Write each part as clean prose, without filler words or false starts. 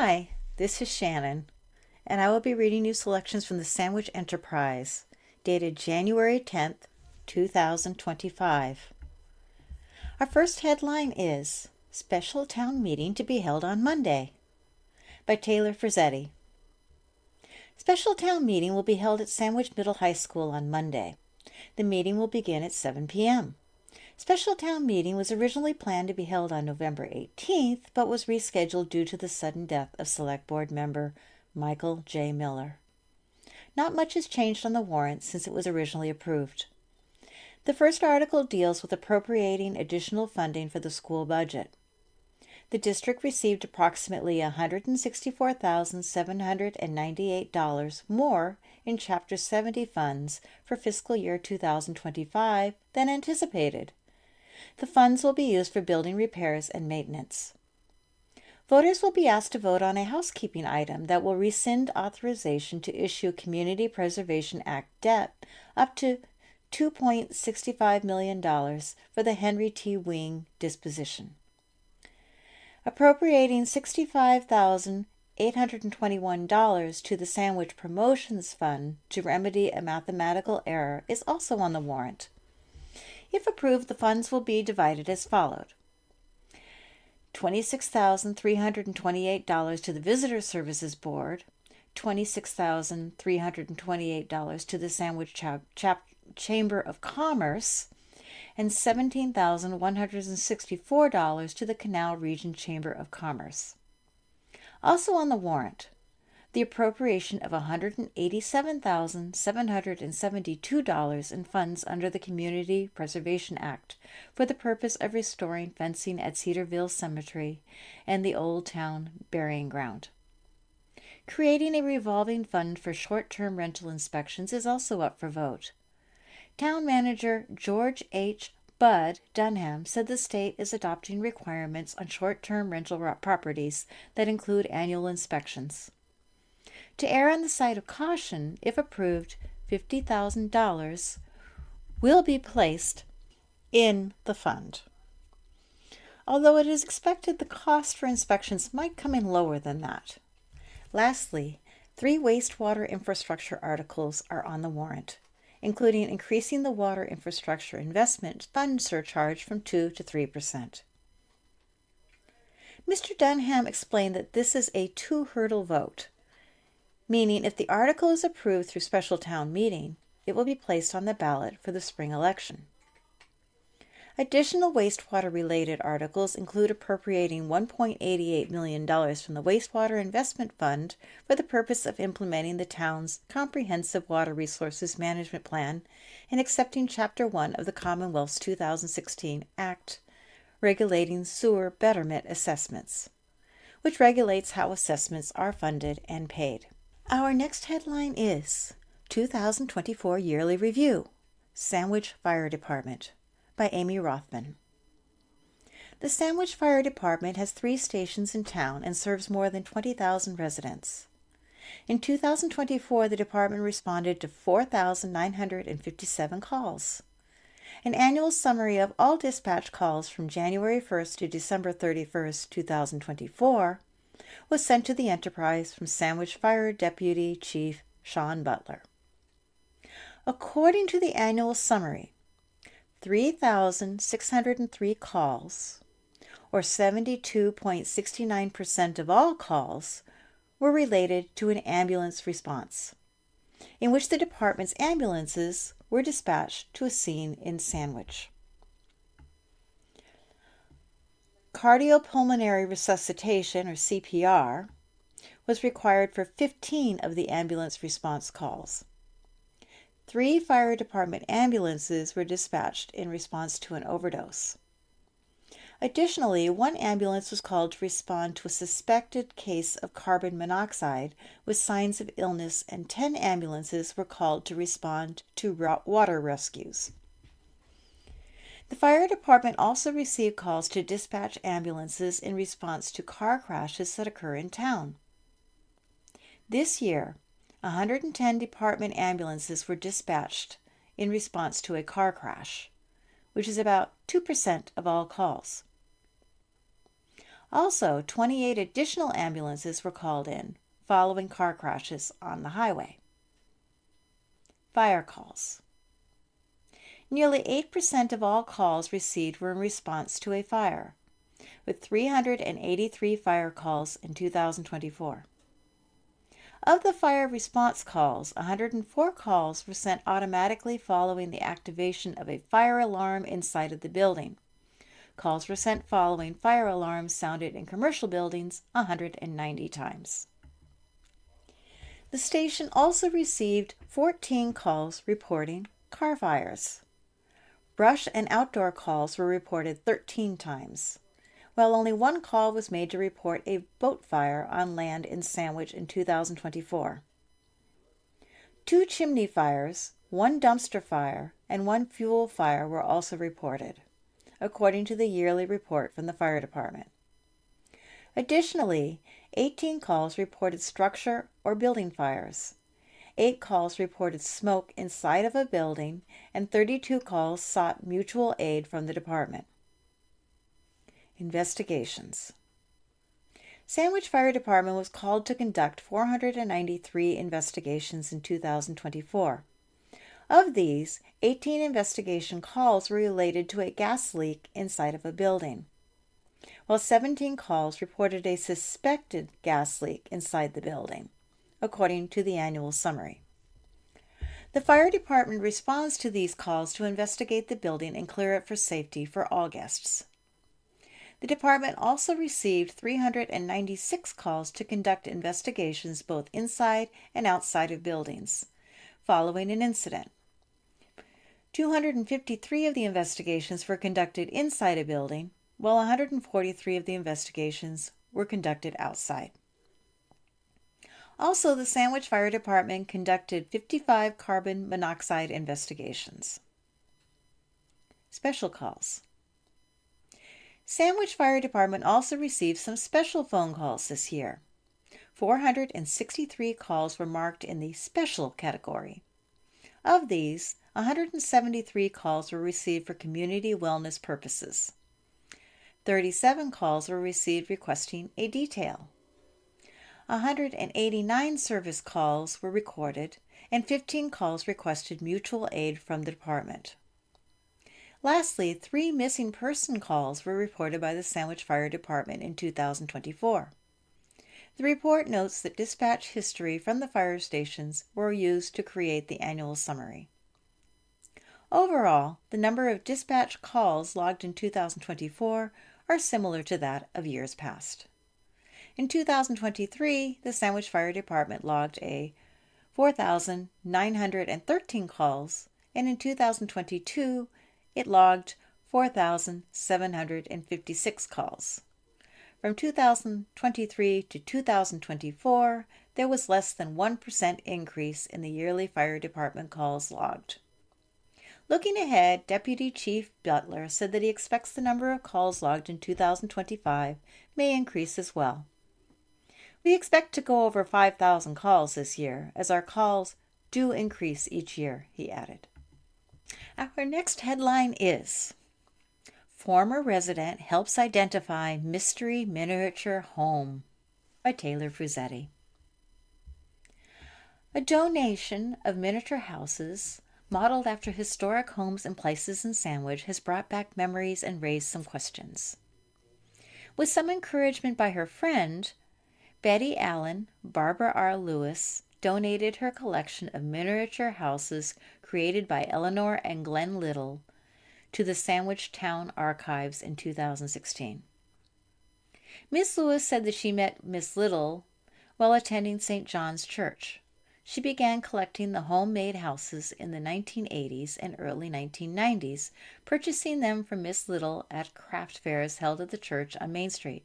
Hi, this is Shannon, and I will be reading you selections from the Sandwich Enterprise, dated January 10th, 2025. Our first headline is Special Town Meeting to be Held on Monday by Taylor Frizzetti. Special Town Meeting will be held at Sandwich Middle High School on Monday. The meeting will begin at 7 p.m. Special Town Meeting was originally planned to be held on November 18th, but was rescheduled due to the sudden death of Select Board member Michael J. Miller. Not much has changed on the warrant since it was originally approved. The first article deals with appropriating additional funding for the school budget. The district received approximately $164,798 more in Chapter 70 funds for fiscal year 2025 than anticipated. The funds will be used for building repairs and maintenance. Voters will be asked to vote on a housekeeping item that will rescind authorization to issue Community Preservation Act debt up to $2.65 million for the Henry T. Wing disposition. Appropriating $65,821 to the Sandwich Promotions Fund to remedy a mathematical error is also on the warrant. If approved, the funds will be divided as followed. $26,328 to the Visitor Services Board, $26,328 to the Sandwich Chamber of Commerce, and $17,164 to the Canal Region Chamber of Commerce. Also on the warrant, the appropriation of $187,772 in funds under the Community Preservation Act for the purpose of restoring fencing at Cedarville Cemetery and the Old Town Burying Ground. Creating a revolving fund for short-term rental inspections is also up for vote. Town Manager George H. Bud Dunham said the state is adopting requirements on short-term rental properties that include annual inspections. To err on the side of caution, if approved, $50,000 will be placed in the fund. Although it is expected the cost for inspections might come in lower than that. Lastly, 3 wastewater infrastructure articles are on the warrant, including increasing the Water Infrastructure Investment Fund surcharge from 2 to 3%. Mr. Dunham explained that this is a 2-hurdle vote, meaning if the article is approved through special town meeting, it will be placed on the ballot for the spring election. Additional wastewater-related articles include appropriating $1.88 million from the Wastewater Investment Fund for the purpose of implementing the town's Comprehensive Water Resources Management Plan and accepting Chapter 1 of the Commonwealth's 2016 Act regulating sewer betterment assessments, which regulates how assessments are funded and paid. Our next headline is 2024 Yearly Review, Sandwich Fire Department, by Amy Rothman. The Sandwich Fire Department has 3 stations in town and serves more than 20,000 residents. In 2024, the department responded to 4,957 calls. An annual summary of all dispatch calls from January 1st to December 31st, 2024, was sent to the Enterprise from Sandwich Fire Deputy Chief Sean Butler. According to the annual summary, 3,603 calls, or 72.69% of all calls, were related to an ambulance response, in which the department's ambulances were dispatched to a scene in Sandwich. Cardiopulmonary resuscitation, or CPR, was required for 15 of the ambulance response calls. 3 fire department ambulances were dispatched in response to an overdose. Additionally, 1 ambulance was called to respond to a suspected case of carbon monoxide with signs of illness, and 10 ambulances were called to respond to water rescues. The fire department also received calls to dispatch ambulances in response to car crashes that occur in town. This year, 110 department ambulances were dispatched in response to a car crash, which is about 2% of all calls. Also, 28 additional ambulances were called in following car crashes on the highway. Fire calls. Nearly 8% of all calls received were in response to a fire, with 383 fire calls in 2024. Of the fire response calls, 104 calls were sent automatically following the activation of a fire alarm inside of the building. Calls were sent following fire alarms sounded in commercial buildings 190 times. The station also received 14 calls reporting car fires. Brush and outdoor calls were reported 13 times, while only one call was made to report a boat fire on land in Sandwich in 2024. 2 chimney fires, 1 dumpster fire, and 1 fuel fire were also reported, according to the yearly report from the fire department. Additionally, 18 calls reported structure or building fires. 8 calls reported smoke inside of a building, and 32 calls sought mutual aid from the department. Investigations. Sandwich Fire Department was called to conduct 493 investigations in 2024. Of these, 18 investigation calls were related to a gas leak inside of a building, while 17 calls reported a suspected gas leak inside the building, according to the annual summary. The fire department responds to these calls to investigate the building and clear it for safety for all guests. The department also received 396 calls to conduct investigations both inside and outside of buildings, following an incident. 253 of the investigations were conducted inside a building, while 143 of the investigations were conducted outside. Also, the Sandwich Fire Department conducted 55 carbon monoxide investigations. Special calls. Sandwich Fire Department also received some special phone calls this year. 463 calls were marked in the special category. Of these, 173 calls were received for community wellness purposes. 37 calls were received requesting a detail. 189 service calls were recorded, and 15 calls requested mutual aid from the department. Lastly, 3 missing person calls were reported by the Sandwich Fire Department in 2024. The report notes that dispatch history from the fire stations were used to create the annual summary. Overall, the number of dispatch calls logged in 2024 are similar to that of years past. In 2023, the Sandwich Fire Department logged 4,913 calls, and in 2022, it logged 4,756 calls. From 2023 to 2024, there was less than 1% increase in the yearly fire department calls logged. Looking ahead, Deputy Chief Butler said that he expects the number of calls logged in 2025 may increase as well. We expect to go over 5,000 calls this year, as our calls do increase each year, he added. Our next headline is, Former Resident Helps Identify Mystery Miniature Home by Taylor Frusetti. A donation of miniature houses modeled after historic homes and places in Sandwich has brought back memories and raised some questions. With some encouragement by her friend, Betty Allen, Barbara R. Lewis, donated her collection of miniature houses created by Eleanor and Glenn Little to the Sandwich Town Archives in 2016. Miss Lewis said that she met Miss Little while attending St. John's Church. She began collecting the homemade houses in the 1980s and early 1990s, purchasing them from Miss Little at craft fairs held at the church on Main Street.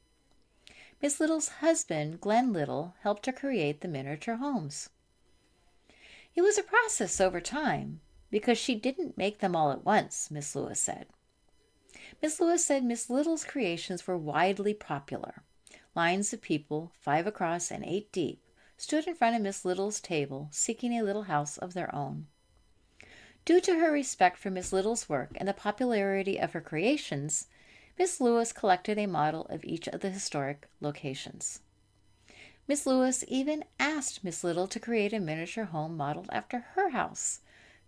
Miss Little's husband, Glenn Little, helped her create the miniature homes. It was a process over time, because she didn't make them all at once, Miss Lewis said. Miss Lewis said Miss Little's creations were widely popular. Lines of people, 5 across and 8 deep, stood in front of Miss Little's table, seeking a little house of their own. Due to her respect for Miss Little's work and the popularity of her creations, Miss Lewis collected a model of each of the historic locations. Miss Lewis even asked Miss Little to create a miniature home modeled after her house,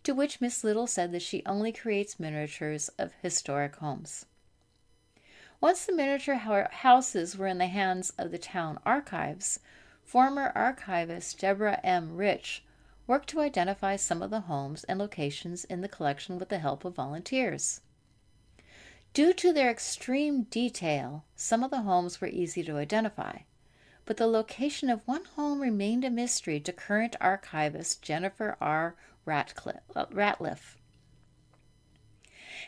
to which Miss Little said that she only creates miniatures of historic homes. Once the miniature houses were in the hands of the town archives, former archivist Deborah M. Rich worked to identify some of the homes and locations in the collection with the help of volunteers. Due to their extreme detail, some of the homes were easy to identify, but the location of one home remained a mystery to current archivist Jennifer R. Ratliff.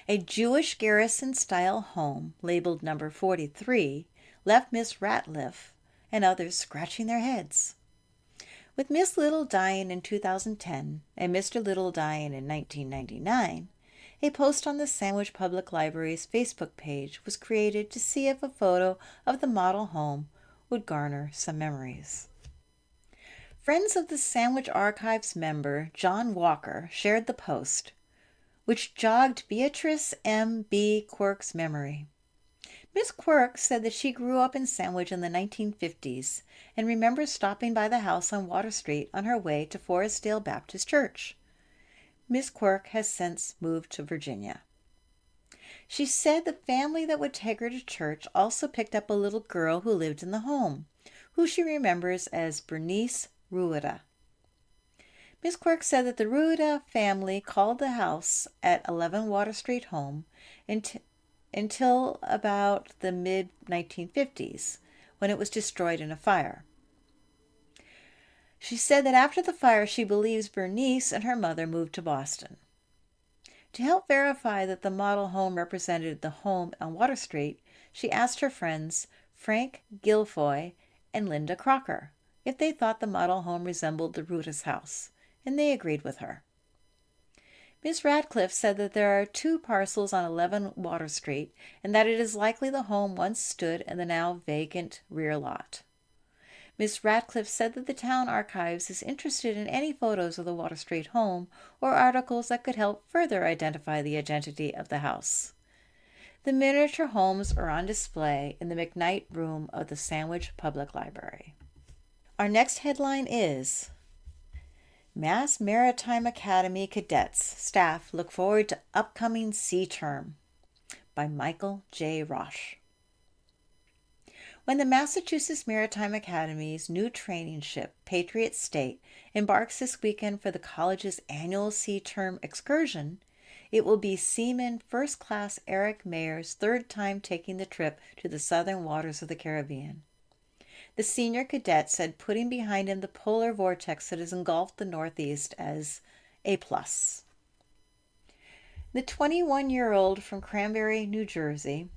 A Jewish garrison-style home, labeled number 43, left Miss Ratliff and others scratching their heads. With Miss Little dying in 2010 and Mr. Little dying in 1999, a post on the Sandwich Public Library's Facebook page was created to see if a photo of the model home would garner some memories. Friends of the Sandwich Archives member John Walker shared the post, which jogged Beatrice M. B. Quirk's memory. Miss Quirk said that she grew up in Sandwich in the 1950s and remembers stopping by the house on Water Street on her way to Forestdale Baptist Church. Miss Quirk has since moved to Virginia. She said the family that would take her to church also picked up a little girl who lived in the home, who she remembers as Bernice Rueda. Miss Quirk said that the Rueda family called the house at 11 Water Street home until about the mid-1950s, when it was destroyed in a fire. She said that after the fire, she believes Bernice and her mother moved to Boston. To help verify that the model home represented the home on Water Street, she asked her friends Frank Guilfoy and Linda Crocker if they thought the model home resembled the Ruda's house, and they agreed with her. Miss Radcliffe said that there are 2 parcels on 11 Water Street, and that it is likely the home once stood in the now vacant rear lot. Miss Radcliffe said that the town archives is interested in any photos of the Water Street home or articles that could help further identify the identity of the house. The miniature homes are on display in the McKnight Room of the Sandwich Public Library. Our next headline is Mass Maritime Academy Cadets Staff Look Forward to Upcoming Sea Term by Michael J. Roche. When the Massachusetts Maritime Academy's new training ship, Patriot State, embarks this weekend for the college's annual sea term excursion, it will be Seaman First Class Eric Mayer's 3rd time taking the trip to the southern waters of the Caribbean. The senior cadet said putting behind him the polar vortex that has engulfed the Northeast as a plus. The 21-year-old from Cranberry, New Jersey,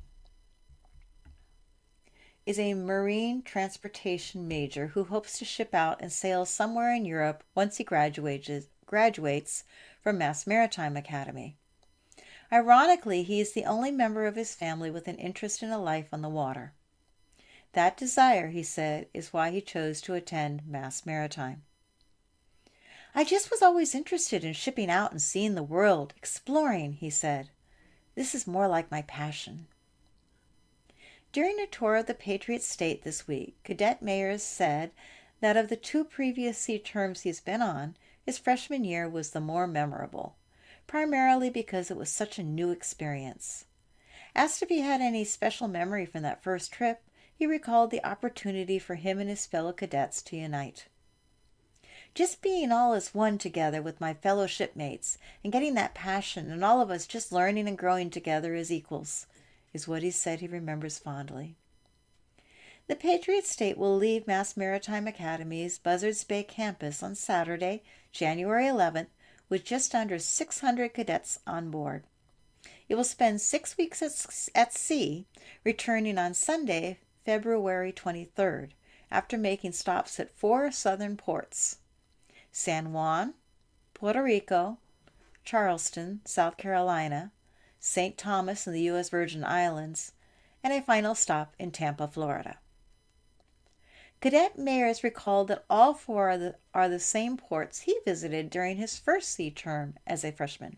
is a marine transportation major who hopes to ship out and sail somewhere in Europe once he graduates from Mass Maritime Academy. Ironically, he is the only member of his family with an interest in a life on the water. That desire, he said, is why he chose to attend Mass Maritime. I just was always interested in shipping out and seeing the world, exploring, he said. This is more like my passion. During a tour of the Patriot State this week, Cadet Mayers said that of the 2 previous sea terms he's been on, his freshman year was the more memorable, primarily because it was such a new experience. Asked if he had any special memory from that first trip, he recalled the opportunity for him and his fellow cadets to unite. Just being all as one together with my fellow shipmates and getting that passion and all of us just learning and growing together as equals is what he said he remembers fondly. The Patriot State will leave Mass Maritime Academy's Buzzards Bay campus on Saturday, January 11th, with just under 600 cadets on board. It will spend 6 weeks at sea, returning on Sunday, February 23rd, after making stops at 4 southern ports: San Juan, Puerto Rico, Charleston, South Carolina, St. Thomas in the U.S. Virgin Islands, and a final stop in Tampa, Florida. Cadet Mayers recalled that all 4 are the same ports he visited during his first sea term as a freshman.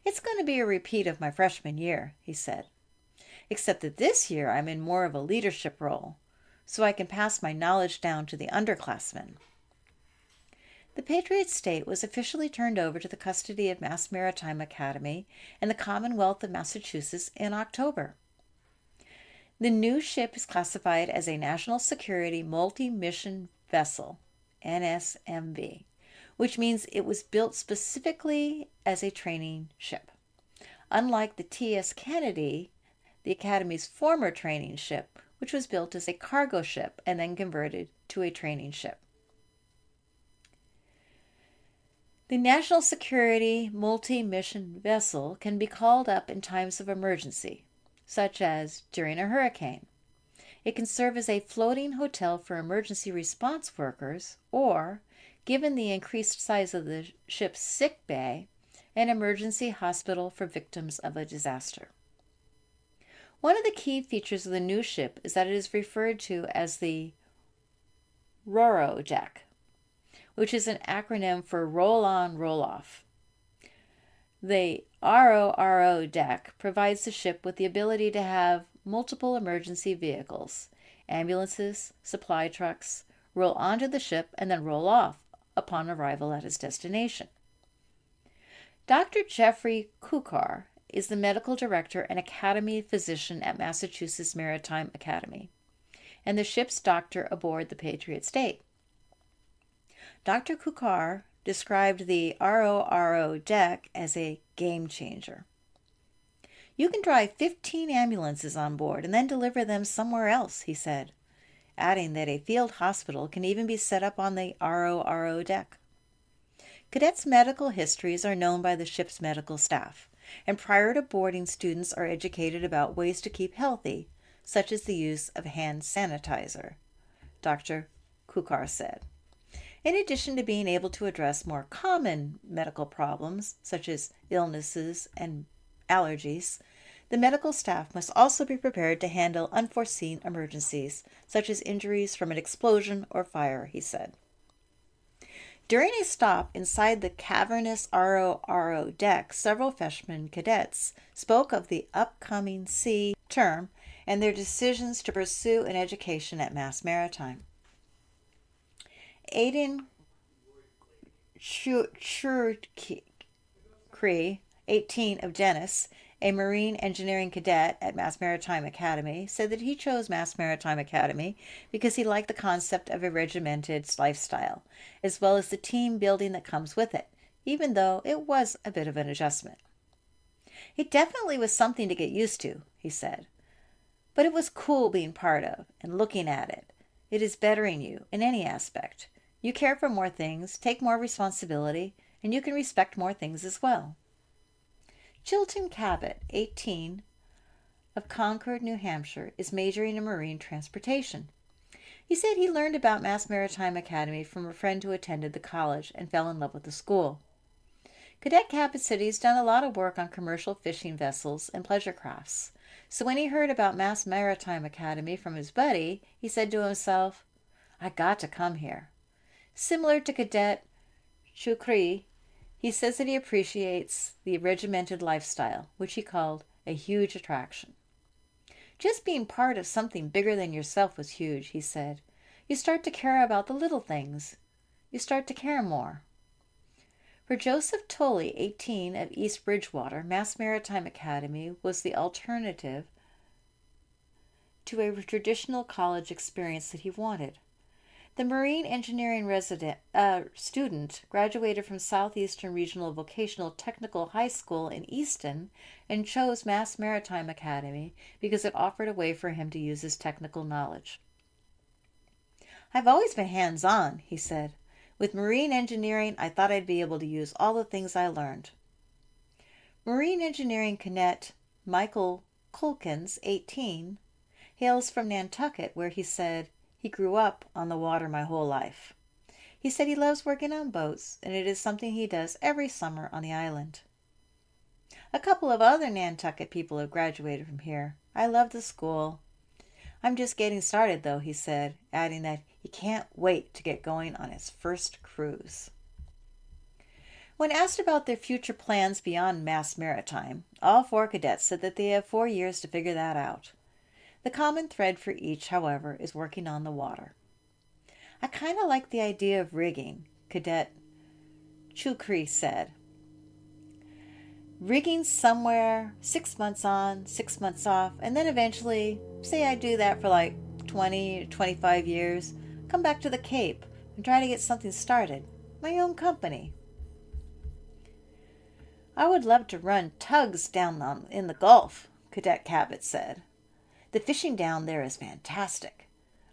It's going to be a repeat of my freshman year, he said. except that this year I'm in more of a leadership role, so I can pass my knowledge down to the underclassmen. The Patriot State was officially turned over to the custody of Mass Maritime Academy and the Commonwealth of Massachusetts in October. The new ship is classified as a National Security Multi-Mission Vessel, NSMV, which means it was built specifically as a training ship. Unlike the T.S. Kennedy, the Academy's former training ship, which was built as a cargo ship and then converted to a training ship. The National Security Multi-Mission Vessel can be called up in times of emergency, such as during a hurricane. It can serve as a floating hotel for emergency response workers, or, given the increased size of the ship's sick bay, an emergency hospital for victims of a disaster. One of the key features of the new ship is that it is referred to as the RORO deck, which is an acronym for Roll On, Roll Off. The RORO deck provides the ship with the ability to have multiple emergency vehicles, ambulances, supply trucks, roll onto the ship and then roll off upon arrival at its destination. Dr. Jeffrey Kukar is the medical director and academy physician at Massachusetts Maritime Academy, and the ship's doctor aboard the Patriot State. Dr. Kukar described the RORO deck as a game changer. You can drive 15 ambulances on board and then deliver them somewhere else, he said, adding that a field hospital can even be set up on the RORO deck. Cadets' medical histories are known by the ship's medical staff, and prior to boarding, students are educated about ways to keep healthy, such as the use of hand sanitizer, Dr. Kukar said. In addition to being able to address more common medical problems, such as illnesses and allergies, the medical staff must also be prepared to handle unforeseen emergencies, such as injuries from an explosion or fire, he said. During a stop inside the cavernous RORO deck, several freshman cadets spoke of the upcoming sea term and their decisions to pursue an education at Mass Maritime. Aiden Cree, 18, of Dennis, a marine engineering cadet at Mass Maritime Academy, said that he chose Mass Maritime Academy because he liked the concept of a regimented lifestyle, as well as the team building that comes with it, even though it was a bit of an adjustment. It definitely was something to get used to, he said, but it was cool being part of and looking at it. It is bettering you in any aspect. You care for more things, take more responsibility, and you can respect more things as well. Chilton Cabot, 18, of Concord, New Hampshire, is majoring in marine transportation. He said he learned about Mass Maritime Academy from a friend who attended the college and fell in love with the school. Cadet Cabot said he's done a lot of work on commercial fishing vessels and pleasure crafts. So when he heard about Mass Maritime Academy from his buddy, he said to himself, I got to come here. Similar to Cadet Chukri, he says that he appreciates the regimented lifestyle, which he called a huge attraction. Just being part of something bigger than yourself was huge, he said. You start to care about the little things. You start to care more. For Joseph Tolley, 18, of East Bridgewater, Mass Maritime Academy was the alternative to a traditional college experience that he wanted. The marine engineering student graduated from Southeastern Regional Vocational Technical High School in Easton and chose Mass Maritime Academy because it offered a way for him to use his technical knowledge. I've always been hands-on, he said. With marine engineering, I thought I'd be able to use all the things I learned. Marine engineering cadet Michael Culkins, 18, hails from Nantucket, where he said, he grew up on the water my whole life. He said he loves working on boats, and it is something he does every summer on the island. A couple of other Nantucket people have graduated from here. I love the school. I'm just getting started, though, he said, adding that he can't wait to get going on his first cruise. When asked about their future plans beyond Mass Maritime, all 4 cadets said that they have 4 years to figure that out. The common thread for each, however, is working on the water. I kind of like the idea of rigging, Cadet Chukri said. Rigging somewhere 6 months on, 6 months off, and then eventually, say I do that for like 20, 25 years, come back to the Cape and try to get something started. My own company. I would love to run tugs down in the Gulf, Cadet Cabot said. The fishing down there is fantastic.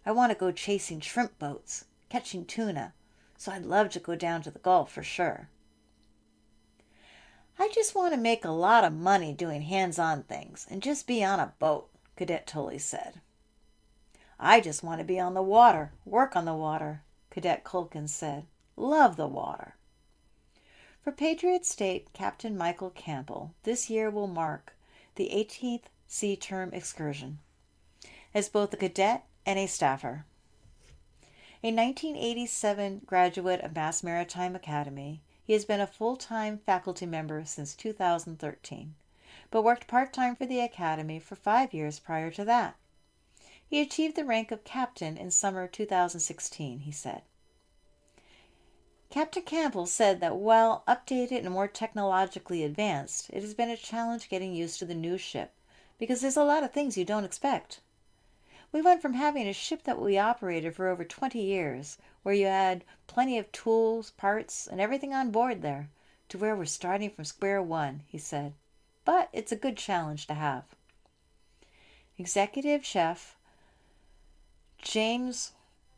I want to go chasing shrimp boats, catching tuna, so I'd love to go down to the Gulf for sure. I just want to make a lot of money doing hands-on things and just be on a boat, Cadet Tully said. I just want to be on the water, work on the water, Cadet Culkin said. Love the water. For Patriot State Captain Michael Campbell, this year will mark the 18th Sea Term excursion, as both a cadet and a staffer. A 1987 graduate of Mass Maritime Academy, he has been a full-time faculty member since 2013, but worked part-time for the Academy for 5 years prior to that. He achieved the rank of captain in summer 2016, he said. Captain Campbell said that while updated and more technologically advanced, it has been a challenge getting used to the new ship because there's a lot of things you don't expect. We went from having a ship that we operated for over 20 years, where you had plenty of tools, parts, and everything on board there, to where we're starting from square one, he said. But it's a good challenge to have. Executive Chef James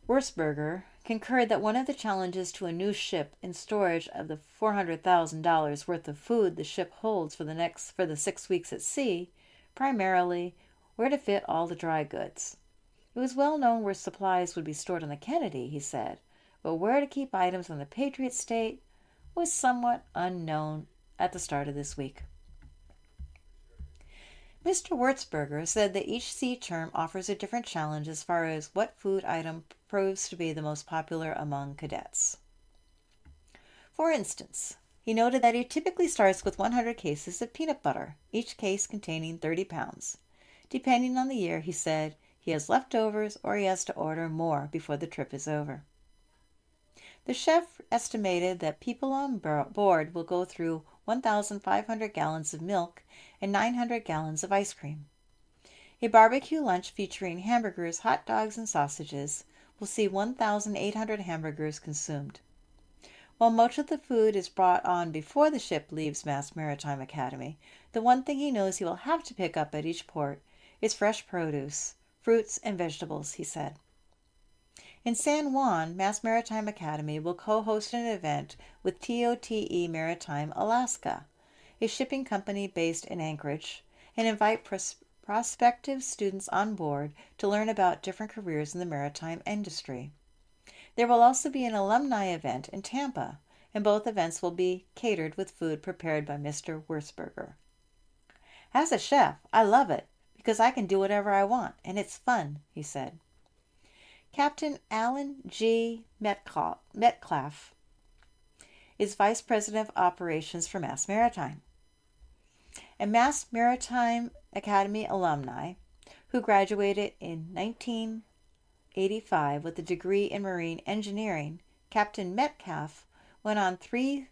Wurzburger concurred that one of the challenges to a new ship in storage of the $400,000 worth of food the ship holds for the 6 weeks at sea, primarily where to fit all the dry goods. It was well known where supplies would be stored on the Kennedy, he said, but where to keep items on the Patriot State was somewhat unknown at the start of this week. Mr. Wurzburger said that each sea term offers a different challenge as far as what food item proves to be the most popular among cadets. For instance, he noted that he typically starts with 100 cases of peanut butter, each case containing 30 pounds. Depending on the year, he said, he has leftovers or he has to order more before the trip is over. The chef estimated that people on board will go through 1,500 gallons of milk and 900 gallons of ice cream. A barbecue lunch featuring hamburgers, hot dogs, and sausages will see 1,800 hamburgers consumed. While much of the food is brought on before the ship leaves Mass Maritime Academy, the one thing he knows he will have to pick up at each port is fresh produce, fruits, and vegetables, he said. In San Juan, Mass Maritime Academy will co-host an event with TOTE Maritime Alaska, a shipping company based in Anchorage, and invite prospective students on board to learn about different careers in the maritime industry. There will also be an alumni event in Tampa, and both events will be catered with food prepared by Mr. Wurzburger. As a chef, I love it because I can do whatever I want, and it's fun, he said. Captain Alan G. Metcalf is Vice President of Operations for Mass Maritime. A Mass Maritime Academy alumni who graduated in 1985 with a degree in marine engineering, Captain Metcalf went on 3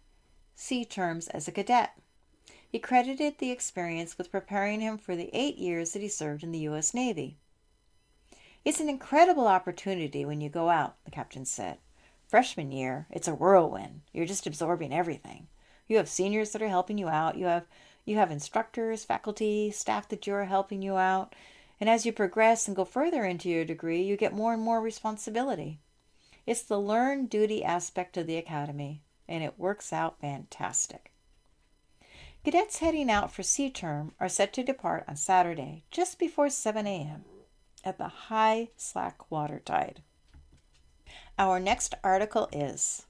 sea terms as a cadet. He credited the experience with preparing him for the 8 years that he served in the U.S. Navy. It's an incredible opportunity when you go out, the captain said. Freshman year, it's a whirlwind. You're just absorbing everything. You have seniors that are helping you out. You have instructors, faculty, staff that are helping you out. And as you progress and go further into your degree, you get more and more responsibility. It's the learn duty aspect of the academy, and it works out fantastic. Cadets heading out for sea term are set to depart on Saturday, just before 7 a.m. at the high slack water tide. Our next article is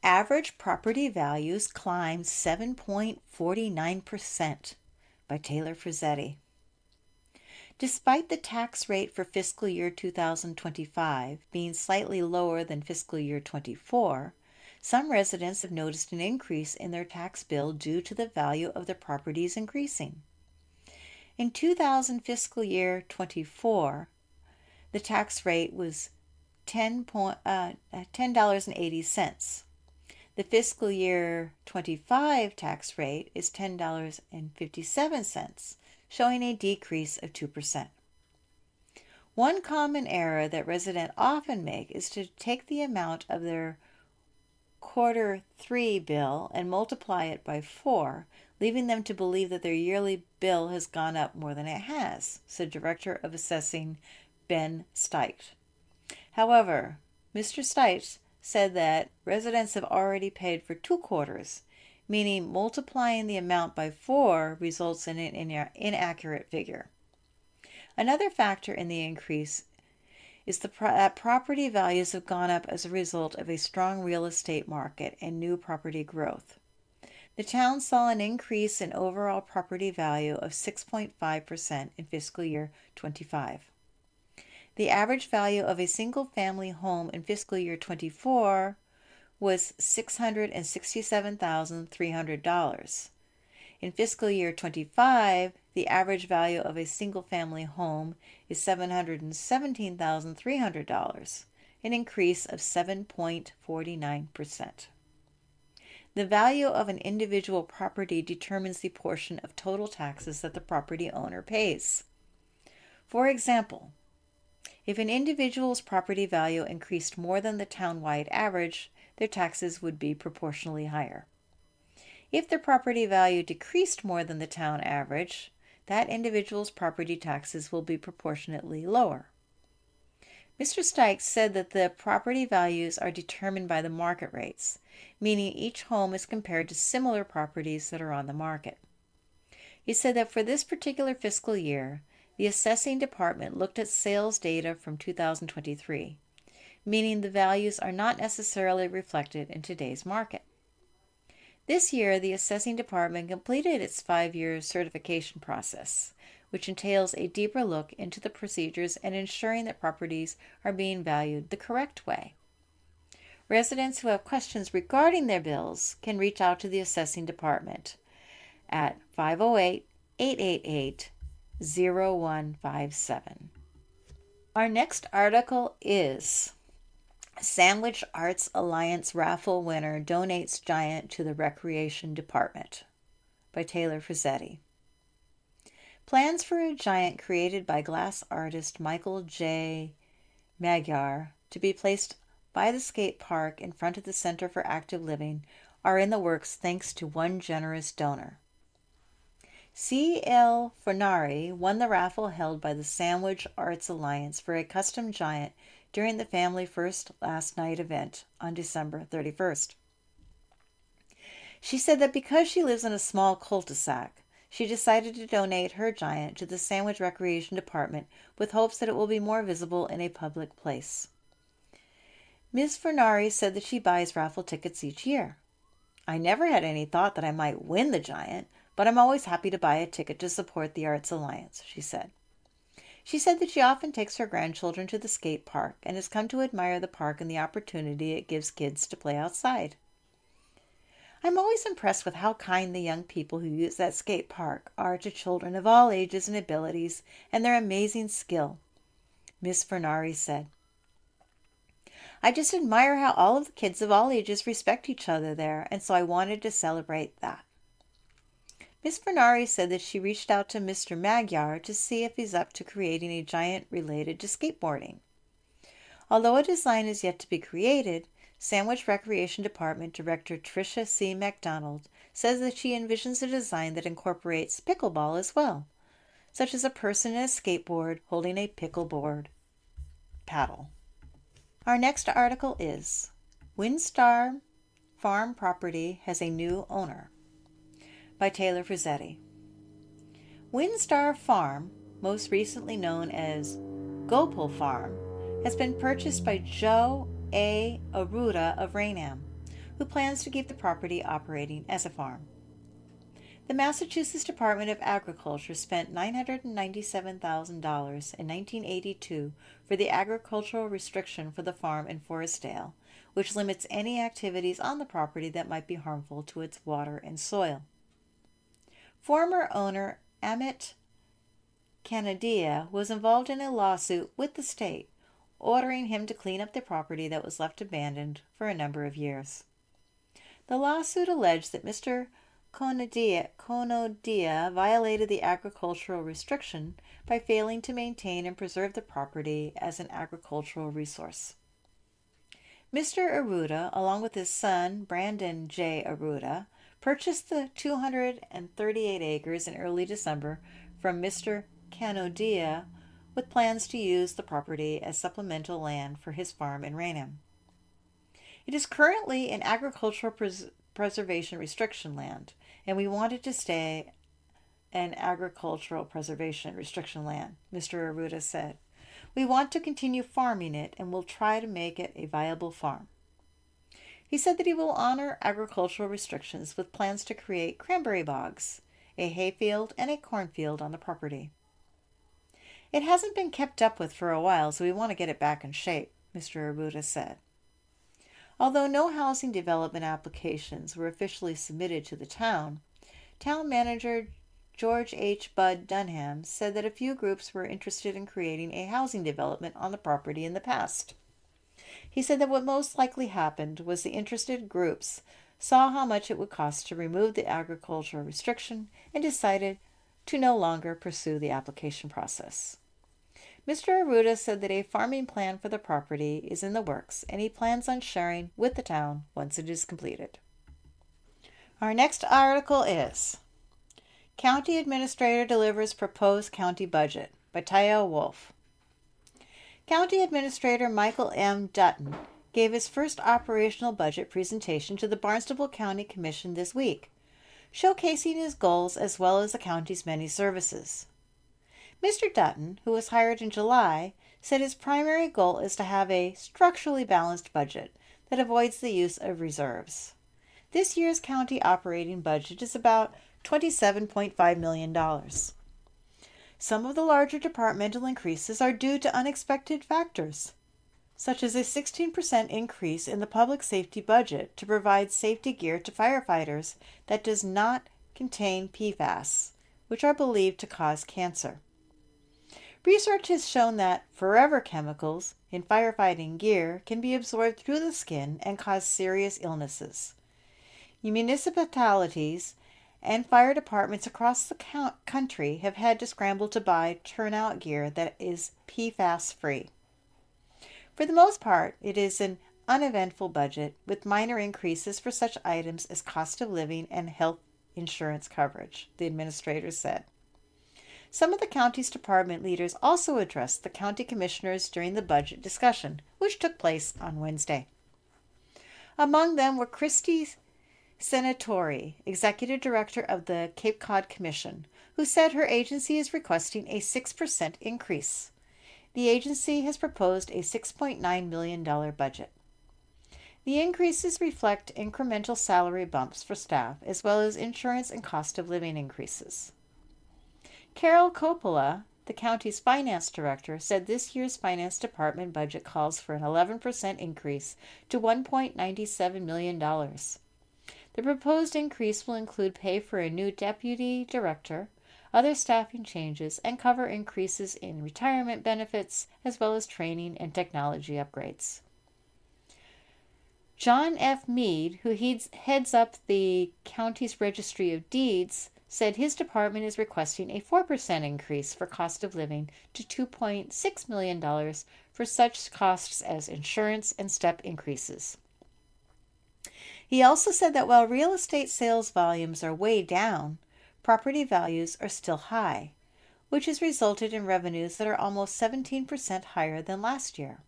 Average Property Values Climb 7.49% by Taylor Frizzetti. Despite the tax rate for fiscal year 2025 being slightly lower than fiscal year 24, Some residents have noticed an increase in their tax bill due to the value of their properties increasing. In 2000 fiscal year 24, the tax rate was $10.80. The fiscal year 25 tax rate is $10.57, showing a decrease of 2%. One common error that residents often make is to take the amount of their quarter 3 bill and multiply it by 4, leaving them to believe that their yearly bill has gone up more than it has, said Director of Assessing Ben Steit. However, Mr. Steit said that residents have already paid for 2 quarters, meaning multiplying the amount by 4 results in an inaccurate figure. Another factor in the increase is that property values have gone up as a result of a strong real estate market and new property growth. The town saw an increase in overall property value of 6.5% in fiscal year 25. The average value of a single-family home in fiscal year 24 was $667,300. In fiscal year 25, the average value of a single-family home is $717,300, an increase of 7.49%. The value of an individual property determines the portion of total taxes that the property owner pays. For example, if an individual's property value increased more than the town-wide average, their taxes would be proportionally higher. If the property value decreased more than the town average, that individual's property taxes will be proportionately lower. Mr. Steit said that the property values are determined by the market rates, meaning each home is compared to similar properties that are on the market. He said that for this particular fiscal year, the assessing department looked at sales data from 2023, meaning the values are not necessarily reflected in today's market. This year, the assessing department completed its 5-year certification process, which entails a deeper look into the procedures and ensuring that properties are being valued the correct way. Residents who have questions regarding their bills can reach out to the assessing department at 508-888-0157. Our next article is Sandwich Arts Alliance raffle winner donates giant to the Recreation Department by Taylor Frizzetti. Plans for a giant created by glass artist Michael J. Magyar to be placed by the skate park in front of the Center for Active Living are in the works thanks to one generous donor. C.L. Fornari won the raffle held by the Sandwich Arts Alliance for a custom giant during the Family First Last Night event on December 31st. She said that because she lives in a small cul-de-sac, she decided to donate her giant to the Sandwich Recreation Department with hopes that it will be more visible in a public place. Ms. Fornari said that she buys raffle tickets each year. I never had any thought that I might win the giant, but I'm always happy to buy a ticket to support the Arts Alliance, she said. She said that she often takes her grandchildren to the skate park and has come to admire the park and the opportunity it gives kids to play outside. I'm always impressed with how kind the young people who use that skate park are to children of all ages and abilities and their amazing skill, Miss Fornari said. I just admire how all of the kids of all ages respect each other there, and so I wanted to celebrate that. Miss Fornari said that she reached out to Mr. Magyar to see if he's up to creating a giant related to skateboarding. Although a design is yet to be created, Sandwich Recreation Department Director Tricia C. McDonald says that she envisions a design that incorporates pickleball as well, such as a person in a skateboard holding a pickleboard paddle. Our next article is Windstar Farm Property has a new owner by Taylor Frizzetti. Windstar Farm, most recently known as Gopal Farm, has been purchased by Joe A. Aruda of Raynham, who plans to keep the property operating as a farm. The Massachusetts Department of Agriculture spent $997,000 in 1982 for the agricultural restriction for the farm in Forestdale, which limits any activities on the property that might be harmful to its water and soil. Former owner Amit Kanadia was involved in a lawsuit with the state, ordering him to clean up the property that was left abandoned for a number of years. The lawsuit alleged that Mr. Konodia violated the agricultural restriction by failing to maintain and preserve the property as an agricultural resource. Mr. Arruda, along with his son Brandon J. Arruda, purchased the 238 acres in early December from Mr. Kanodia with plans to use the property as supplemental land for his farm in Raynham. It is currently an agricultural preservation restriction land, and we want it to stay an agricultural preservation restriction land, Mr. Arruda said. We want to continue farming it and will try to make it a viable farm. He said that he will honor agricultural restrictions with plans to create cranberry bogs, a hayfield, and a cornfield on the property. It hasn't been kept up with for a while, so we want to get it back in shape, Mr. Arruda said. Although no housing development applications were officially submitted to the town manager George H. Bud Dunham said that a few groups were interested in creating a housing development on the property in the past. He said that what most likely happened was the interested groups saw how much it would cost to remove the agricultural restriction and decided to no longer pursue the application process. Mr. Arruda said that a farming plan for the property is in the works, and he plans on sharing with the town once it is completed. Our next article is County Administrator Delivers Proposed County Budget by Taya Wolf. County Administrator Michael M. Dutton gave his first operational budget presentation to the Barnstable County Commission this week, showcasing his goals as well as the county's many services. Mr. Dutton, who was hired in July, said his primary goal is to have a structurally balanced budget that avoids the use of reserves. This year's county operating budget is about $27.5 million. Some of the larger departmental increases are due to unexpected factors, such as a 16% increase in the public safety budget to provide safety gear to firefighters that does not contain PFAS, which are believed to cause cancer. Research has shown that forever chemicals in firefighting gear can be absorbed through the skin and cause serious illnesses. Municipalities and fire departments across the country have had to scramble to buy turnout gear that is PFAS-free. For the most part, it is an uneventful budget with minor increases for such items as cost of living and health insurance coverage, the administrator said. Some of the county's department leaders also addressed the county commissioners during the budget discussion, which took place on Wednesday. Among them were Christy Senatori, Executive Director of the Cape Cod Commission, who said her agency is requesting a 6% increase. The agency has proposed a $6.9 million budget. The increases reflect incremental salary bumps for staff, as well as insurance and cost of living increases. Carol Coppola, the county's finance director, said this year's finance department budget calls for an 11% increase to $1.97 million. The proposed increase will include pay for a new deputy director, other staffing changes, and cover increases in retirement benefits, as well as training and technology upgrades. John F. Mead, who heads up the county's Registry of Deeds, said his department is requesting a 4% increase for cost of living to $2.6 million for such costs as insurance and step increases. He also said that while real estate sales volumes are way down, property values are still high, which has resulted in revenues that are almost 17% higher than last year.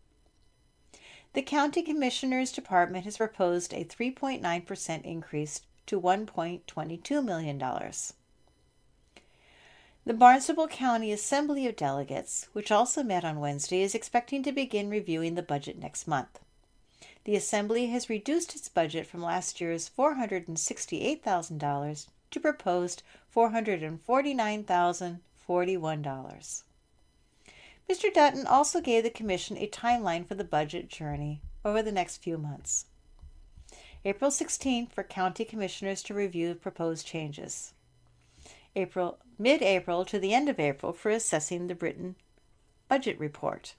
The County Commissioner's Department has proposed a 3.9% increase to $1.22 million. The Barnstable County Assembly of Delegates, which also met on Wednesday, is expecting to begin reviewing the budget next month. The Assembly has reduced its budget from last year's $468,000 to proposed $449,041. Mr. Dutton also gave the Commission a timeline for the budget journey over the next few months. April 16 for County Commissioners to review proposed changes. Mid-April to the end of April for assessing the written budget report.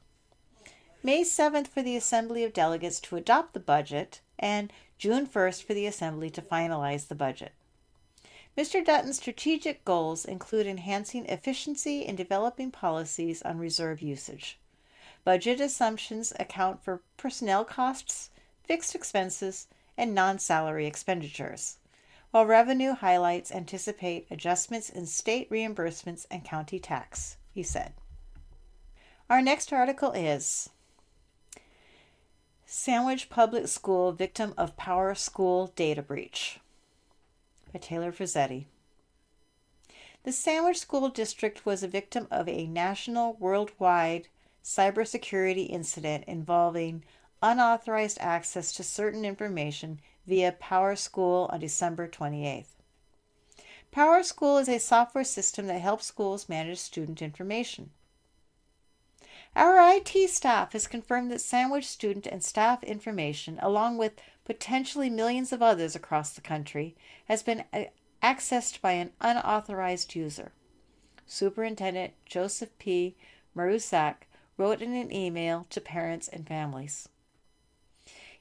May 7th for the Assembly of Delegates to adopt the budget, and June 1st for the Assembly to finalize the budget. Mr. Dutton's strategic goals include enhancing efficiency and developing policies on reserve usage. Budget assumptions account for personnel costs, fixed expenses, and non-salary expenditures, while revenue highlights anticipate adjustments in state reimbursements and county tax, he said. Our next article is Sandwich Public School Victim of PowerSchool Data Breach by Taylor Frizzetti. The Sandwich School District was a victim of a national, worldwide cybersecurity incident involving unauthorized access to certain information via PowerSchool on December 28th. PowerSchool is a software system that helps schools manage student information. Our IT staff has confirmed that Sandwich student and staff information, along with potentially millions of others across the country, has been accessed by an unauthorized user. Superintendent Joseph P. Marusak wrote in an email to parents and families.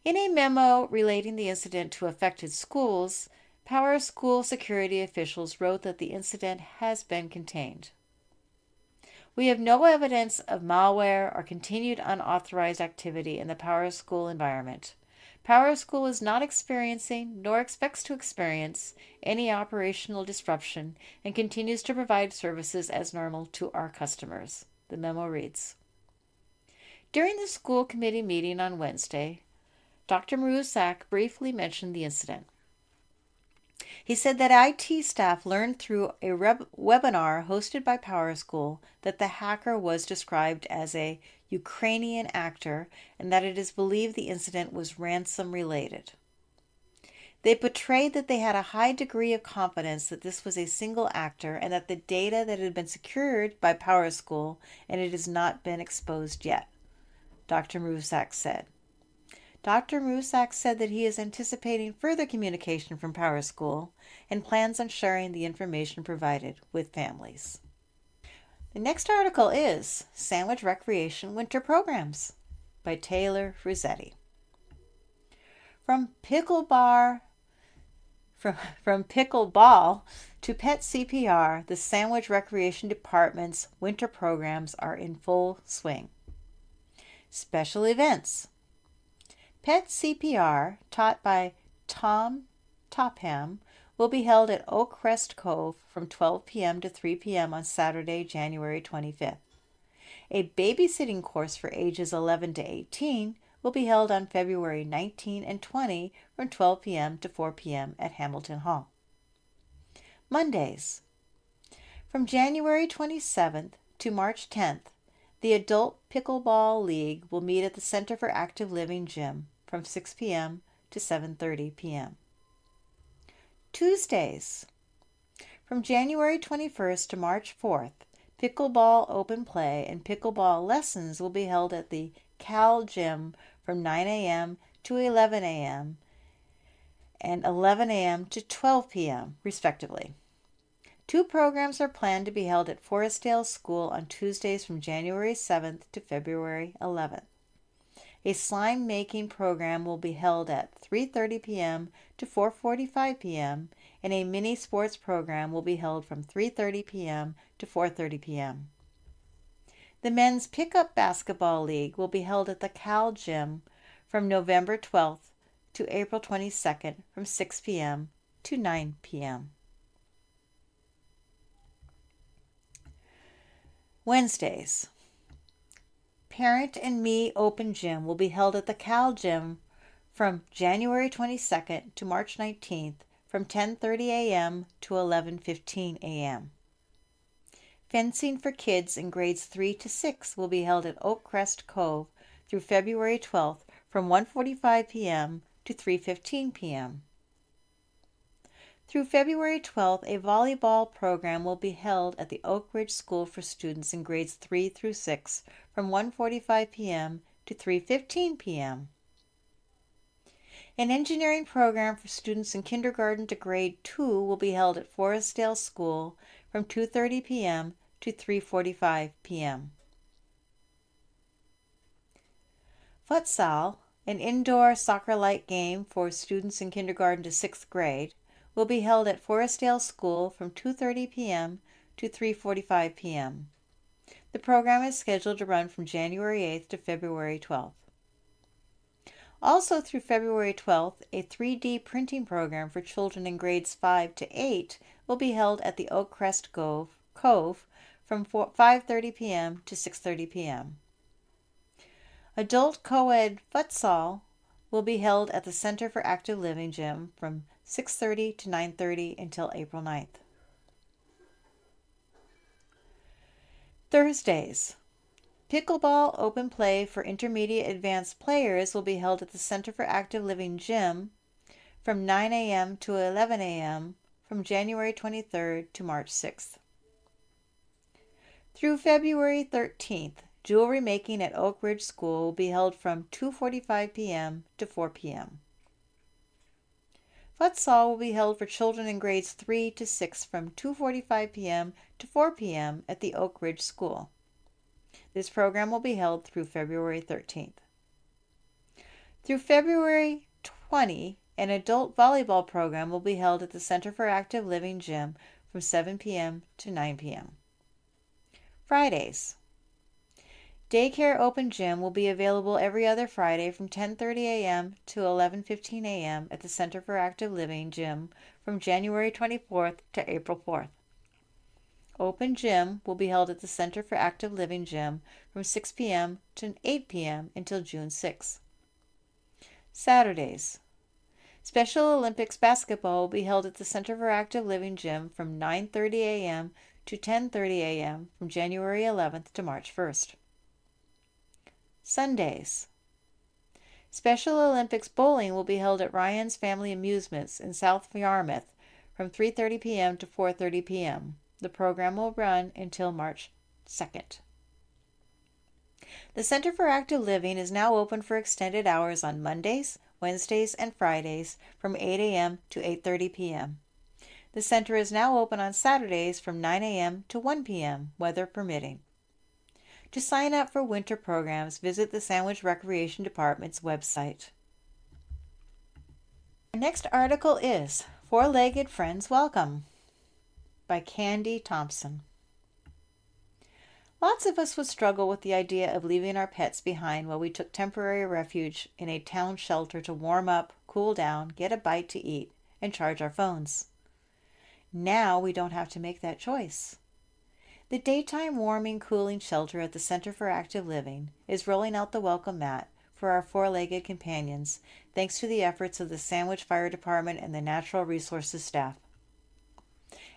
In a memo relating the incident to affected schools, PowerSchool security officials wrote that the incident has been contained. We have no evidence of malware or continued unauthorized activity in the PowerSchool environment. PowerSchool is not experiencing, nor expects to experience, any operational disruption and continues to provide services as normal to our customers, the memo reads. During the school committee meeting on Wednesday, Dr. Marusak briefly mentioned the incident. He said that IT staff learned through a webinar hosted by PowerSchool that the hacker was described as a Ukrainian actor and that it is believed the incident was ransom-related. They portrayed that they had a high degree of confidence that this was a single actor and that the data that had been secured by PowerSchool and it has not been exposed yet, Dr. Marusak said. Dr. Marusak said that he is anticipating further communication from PowerSchool and plans on sharing the information provided with families. The next article is Sandwich Recreation Winter Programs by Taylor Frizzetti. From pickleball to pet CPR, the Sandwich Recreation Department's winter programs are in full swing. Special events. Pet CPR, taught by Tom Topham, will be held at Oakcrest Cove from 12 p.m. to 3 p.m. on Saturday, January 25th. A babysitting course for ages 11 to 18 will be held on February 19 and 20 from 12 p.m. to 4 p.m. at Hamilton Hall. Mondays. From January 27th to March 10th, the Adult Pickleball League will meet at the Center for Active Living Gym from 6 p.m. to 7:30 p.m. Tuesdays. From January 21st to March 4th, Pickleball Open Play and Pickleball Lessons will be held at the Cal Gym from 9 a.m. to 11 a.m. and 11 a.m. to 12 p.m., respectively. 2 programs are planned to be held at Forestdale School on Tuesdays from January 7th to February 11th. A slime making program will be held at 3:30 p.m. to 4:45 p.m. and a mini sports program will be held from 3:30 p.m. to 4:30 p.m. The Men's Pickup Basketball League will be held at the Cal Gym from November 12th to April 22nd from 6 p.m. to 9 p.m. Wednesdays. Parent and Me Open Gym will be held at the Cal Gym from January 22nd to March 19th from 10:30 a.m. to 11:15 a.m. Fencing for Kids in grades 3 to 6 will be held at Oakcrest Cove through February 12th from 1:45 p.m. to 3:15 p.m. Through February 12th, a volleyball program will be held at the Oak Ridge School for students in grades 3 through 6 from 1:45 p.m. to 3:15 p.m. An engineering program for students in kindergarten to grade 2 will be held at Forestdale School from 2:30 p.m. to 3:45 p.m. Futsal, an indoor soccer-like game for students in kindergarten to 6th grade, will be held at Forestdale School from 2:30 p.m. to 3:45 p.m. The program is scheduled to run from January 8th to February 12th. Also through February 12th, a 3D printing program for children in grades 5 to 8 will be held at the Oak Crest Cove from 5:30 p.m. to 6:30 p.m. Adult co-ed futsal will be held at the Center for Active Living Gym from 6:30 to 9:30 until April 9th. Thursdays. Pickleball open play for intermediate advanced players will be held at the Center for Active Living Gym from 9 a.m. to 11 a.m. from January 23rd to March 6th. Through February 13th, jewelry making at Oak Ridge School will be held from 2:45 p.m. to 4 p.m. Futsal will be held for children in grades 3 to 6 from 2:45 p.m. to 4 p.m. at the Oak Ridge School. This program will be held through February 13th. Through February 20, an adult volleyball program will be held at the Center for Active Living Gym from 7 p.m. to 9 p.m. Fridays. Daycare Open Gym will be available every other Friday from 10:30 a.m. to 11:15 a.m. at the Center for Active Living Gym from January 24th to April 4th. Open Gym will be held at the Center for Active Living Gym from 6 p.m. to 8 p.m. until June 6. Saturdays. Special Olympics basketball will be held at the Center for Active Living Gym from 9:30 a.m. to 10:30 a.m. from January 11th to March 1st. Sundays. Special Olympics bowling will be held at Ryan's Family Amusements in South Yarmouth from 3:30 p.m. to 4:30 p.m. The program will run until March 2nd. The Center for Active Living is now open for extended hours on Mondays, Wednesdays, and Fridays from 8 a.m. to 8:30 p.m. The center is now open on Saturdays from 9 a.m. to 1 p.m., weather permitting. To sign up for winter programs, visit the Sandwich Recreation Department's website. Our next article is Four-Legged Friends Welcome by Candy Thompson. Lots of us would struggle with the idea of leaving our pets behind while we took temporary refuge in a town shelter to warm up, cool down, get a bite to eat, and charge our phones. Now we don't have to make that choice. The daytime warming, cooling shelter at the Center for Active Living is rolling out the welcome mat for our four-legged companions, thanks to the efforts of the Sandwich Fire Department and the Natural Resources staff.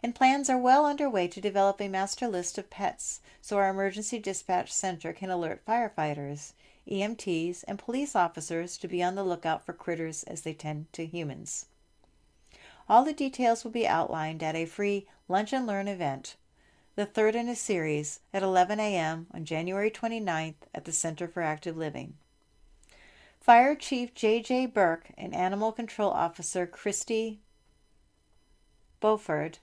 And plans are well underway to develop a master list of pets so our emergency dispatch center can alert firefighters, EMTs, and police officers to be on the lookout for critters as they tend to humans. All the details will be outlined at a free Lunch and Learn event, the third in a series, at 11 a.m. on January 29th at the Center for Active Living. Fire Chief J.J. Burke and Animal Control Officer Christy Beauford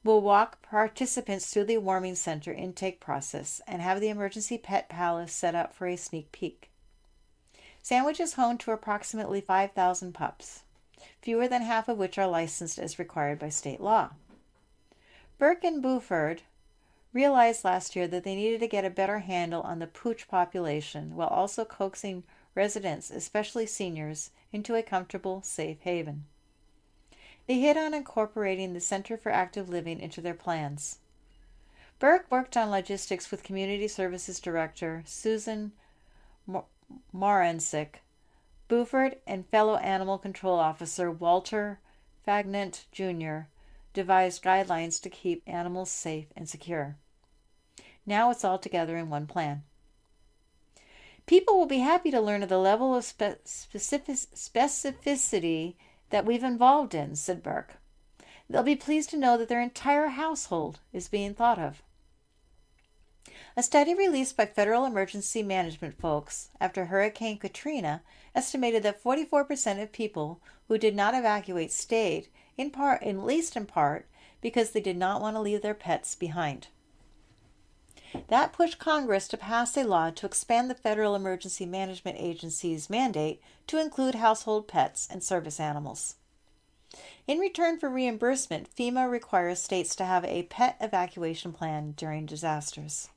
will walk participants through the warming center intake process and have the emergency pet palace set up for a sneak peek. Sandwich is home to approximately 5,000 pups, fewer than half of which are licensed as required by state law. Burke and Beauford realized last year that they needed to get a better handle on the pooch population while also coaxing residents, especially seniors, into a comfortable, safe haven. They hit on incorporating the Center for Active Living into their plans. Burke worked on logistics with Community Services Director Susan Morancic. Beauford and fellow Animal Control Officer Walter Fagnant Jr. devised guidelines to keep animals safe and secure. Now it's all together in one plan. People will be happy to learn of the level of specificity that we've involved in, said Burke. They'll be pleased to know that their entire household is being thought of. A study released by Federal Emergency Management folks after Hurricane Katrina estimated that 44% of people who did not evacuate stayed, at least in part, because they did not want to leave their pets behind. That pushed Congress to pass a law to expand the Federal Emergency Management Agency's mandate to include household pets and service animals. In return for reimbursement, FEMA requires states to have a pet evacuation plan during disasters.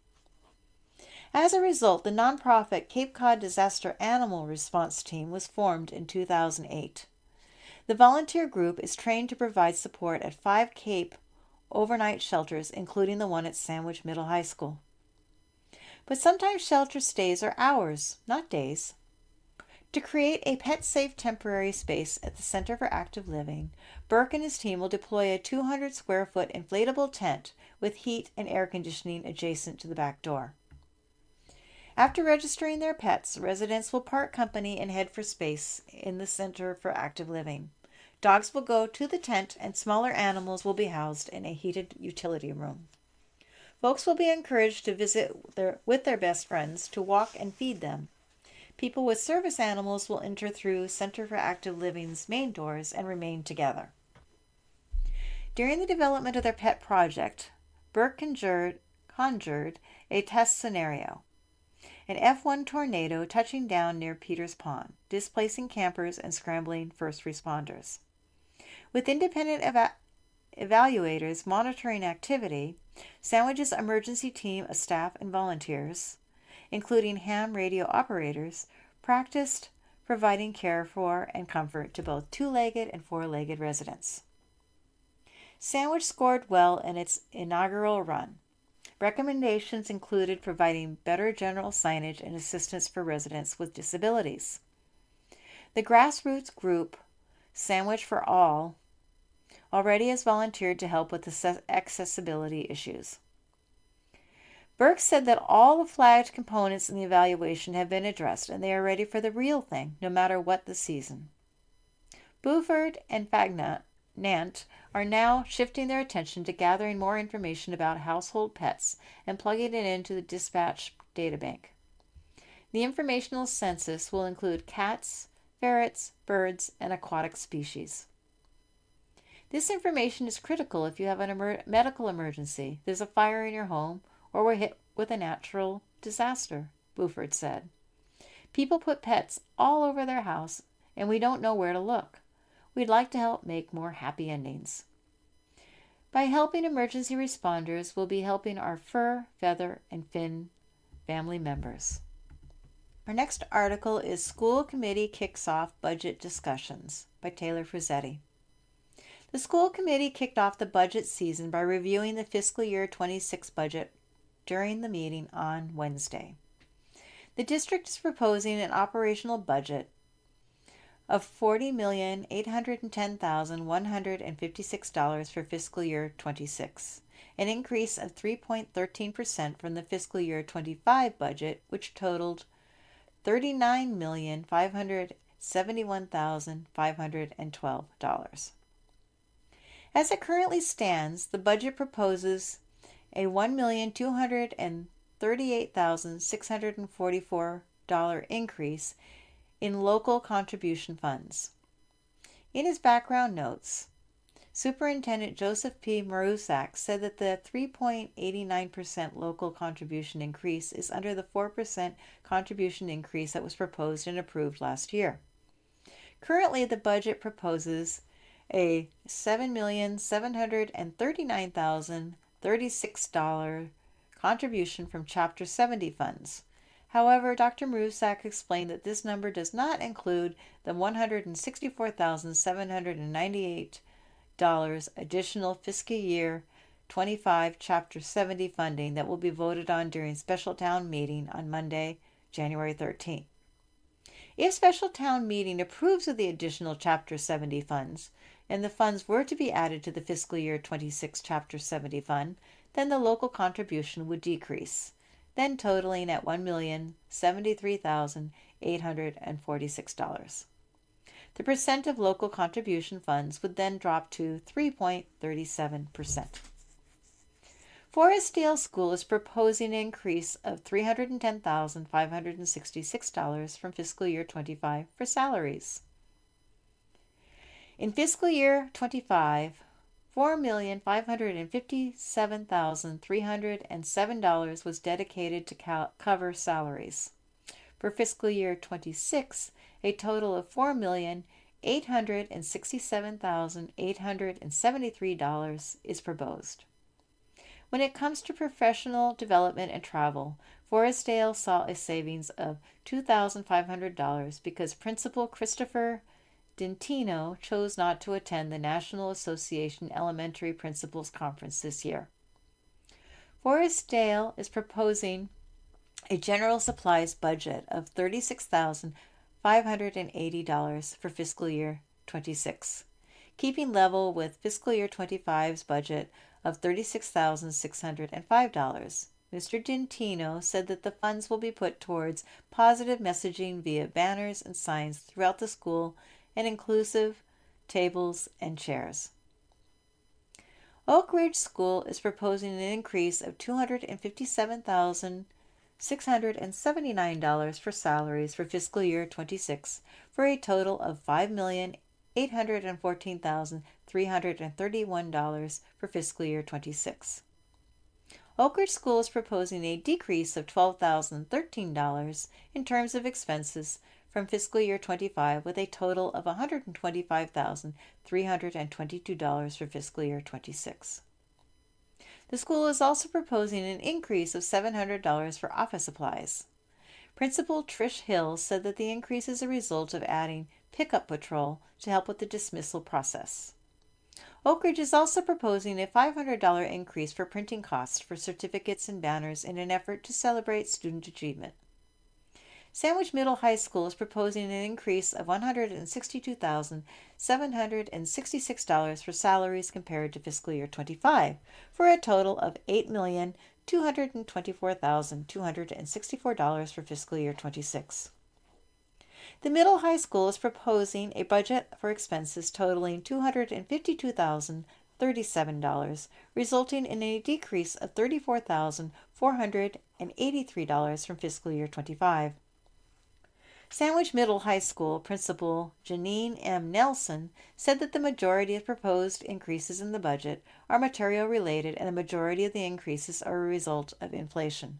As a result, the nonprofit Cape Cod Disaster Animal Response Team was formed in 2008. The volunteer group is trained to provide support at 5 Cape overnight shelters, including the one at Sandwich Middle High School. But sometimes shelter stays are hours, not days. To create a pet-safe temporary space at the Center for Active Living, Burke and his team will deploy a 200-square-foot inflatable tent with heat and air conditioning adjacent to the back door. After registering their pets, residents will part company and head for space in the Center for Active Living. Dogs will go to the tent and smaller animals will be housed in a heated utility room. Folks will be encouraged to visit with their best friends to walk and feed them. People with service animals will enter through Center for Active Living's main doors and remain together. During the development of their pet project, Burke conjured a test scenario. An F1 tornado touching down near Peters Pond, displacing campers and scrambling first responders. With independent evaluators monitoring activity, Sandwich's emergency team of staff and volunteers, including ham radio operators, practiced providing care for and comfort to both two-legged and four-legged residents. Sandwich scored well in its inaugural run. Recommendations included providing better general signage and assistance for residents with disabilities. The grassroots group, Sandwich for All, already has volunteered to help with accessibility issues. Burke said that all the flagged components in the evaluation have been addressed and they are ready for the real thing, no matter what the season. Buford and Nant are now shifting their attention to gathering more information about household pets and plugging it into the dispatch databank. The informational census will include cats, ferrets, birds, and aquatic species. This information is critical if you have a medical emergency, there's a fire in your home, or were hit with a natural disaster, Buford said. People put pets all over their house, and we don't know where to look. We'd like to help make more happy endings. By helping emergency responders, we'll be helping our fur, feather, and fin family members. Our next article is School Committee Kicks Off Budget Discussions by Taylor Frizzetti. The school committee kicked off the budget season by reviewing the fiscal year 26 budget during the meeting on Wednesday. The district is proposing an operational budget of $40,810,156 for fiscal year 26, an increase of 3.13% from the fiscal year 25 budget, which totaled $39,571,512. As it currently stands, the budget proposes a $1,238,644 increase in local contribution funds. In his background notes, Superintendent Joseph P. Marusak said that the 3.89% local contribution increase is under the 4% contribution increase that was proposed and approved last year. Currently, the budget proposes a $7,739,036 contribution from Chapter 70 funds. However, Dr. Marusak explained that this number does not include the $164,798 additional fiscal year 25 Chapter 70 funding that will be voted on during special town meeting on Monday, January 13th. If special town meeting approves of the additional Chapter 70 funds, and the funds were to be added to the fiscal year 26 Chapter 70 fund, then the local contribution would decrease, then totaling at $1,073,846. The percent of local contribution funds would then drop to 3.37%. Forestdale School is proposing an increase of $310,566 from fiscal year 25 for salaries. In fiscal year 25, $4,557,307 was dedicated to cover salaries. For fiscal year 26, a total of $4,867,873 is proposed. When it comes to professional development and travel, Forestdale saw a savings of $2,500 because Principal Christopher Dentino chose not to attend the National Association Elementary Principals Conference this year. Forestdale is proposing a general supplies budget of $36,580 for fiscal year 26, keeping level with fiscal year 25's budget of $36,605. Mr. Dentino said that the funds will be put towards positive messaging via banners and signs throughout the school and inclusive tables and chairs. Oak Ridge School is proposing an increase of $257,679 for salaries for fiscal year 26 for a total of $5,814,331 for fiscal year 26. Oak Ridge School is proposing a decrease of $12,013 in terms of expenses from fiscal year 25 with a total of $125,322 for fiscal year 26. The school is also proposing an increase of $700 for office supplies. Principal Trish Hill said that the increase is a result of adding pickup patrol to help with the dismissal process. Oak Ridge is also proposing a $500 increase for printing costs for certificates and banners in an effort to celebrate student achievement. Sandwich Middle High School is proposing an increase of $162,766 for salaries compared to fiscal year 25, for a total of $8,224,264 for fiscal year 26. The Middle High School is proposing a budget for expenses totaling $252,037, resulting in a decrease of $34,483 from fiscal year 25. Sandwich Middle High School Principal Janine M. Nelson said that the majority of proposed increases in the budget are material related and the majority of the increases are a result of inflation.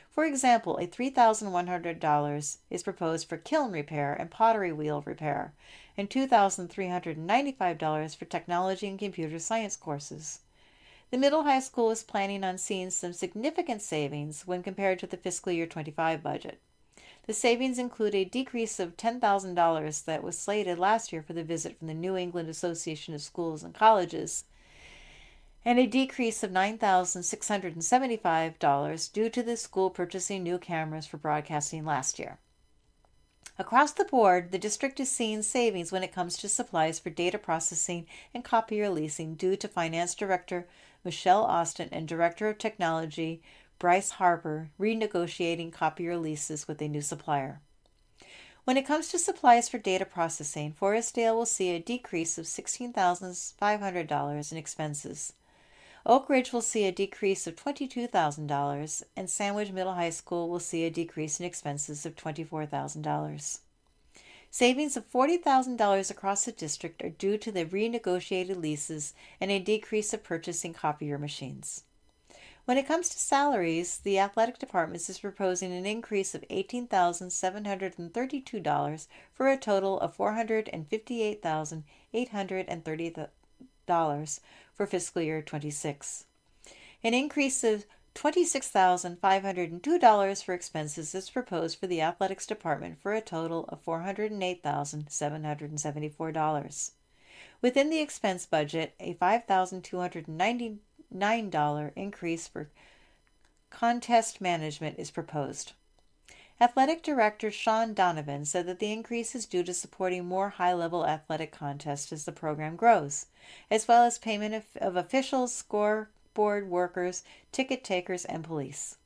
For example, a $3,100 is proposed for kiln repair and pottery wheel repair, and $2,395 for technology and computer science courses. The middle high school is planning on seeing some significant savings when compared to the fiscal year 25 budget. The savings include a decrease of $10,000 that was slated last year for the visit from the New England Association of Schools and Colleges, and a decrease of $9,675 due to the school purchasing new cameras for broadcasting last year. Across the board, the district is seeing savings when it comes to supplies for data processing and copier leasing due to Finance Director Michelle Austin and Director of Technology Bryce Harper renegotiating copier leases with a new supplier. When it comes to supplies for data processing, Forestdale will see a decrease of $16,500 in expenses. Oak Ridge will see a decrease of $22,000, and Sandwich Middle High School will see a decrease in expenses of $24,000. Savings of $40,000 across the district are due to the renegotiated leases and a decrease of purchasing copier machines. When it comes to salaries, the athletic department is proposing an increase of $18,732 for a total of $458,830 for fiscal year 26. An increase of $26,502 for expenses is proposed for the athletics department for a total of $408,774. Within the expense budget, a $5,299 increase for contest management is proposed. Athletic Director Sean Donovan said that the increase is due to supporting more high-level athletic contests as the program grows, as well as payment of officials, scoreboard workers, ticket takers, and police.